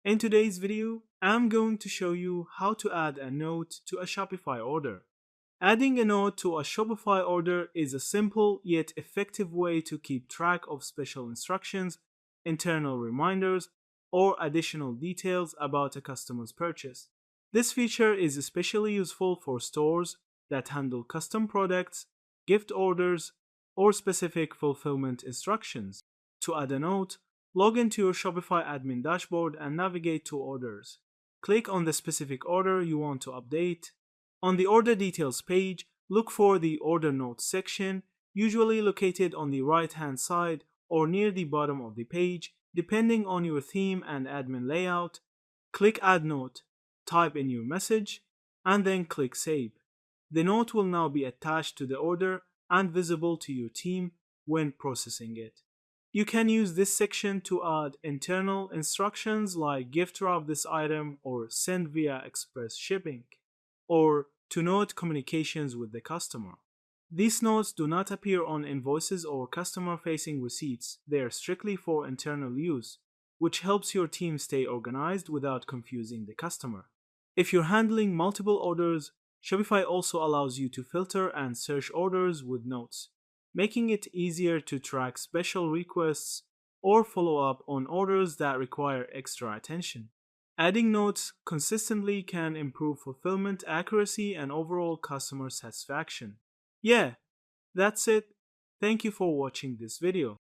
In today's video, I'm going to show you how to add a note to a Shopify order. Adding a note to a Shopify order is a simple yet effective way to keep track of special instructions, internal reminders, or additional details about a customer's purchase. This feature is especially useful for stores that handle custom products, gift orders, or specific fulfillment instructions. To add a note, log into your Shopify admin dashboard and navigate to Orders. Click on the specific order you want to update. On the Order Details page, look for the Order Notes section, usually located on the right-hand side or near the bottom of the page, depending on your theme and admin layout. Click Add Note, type in your message, and then click Save. The note will now be attached to the order and visible to your team when processing it. You can use this section to add internal instructions like gift wrap this item or send via express shipping, or to note communications with the customer. These notes do not appear on invoices or customer-facing receipts. They are strictly for internal use, which helps your team stay organized without confusing the customer. If you're handling multiple orders, Shopify also allows you to filter and search orders with notes, making it easier to track special requests or follow up on orders that require extra attention. Adding notes consistently can improve fulfillment accuracy and overall customer satisfaction. Yeah, that's it. Thank you for watching this video.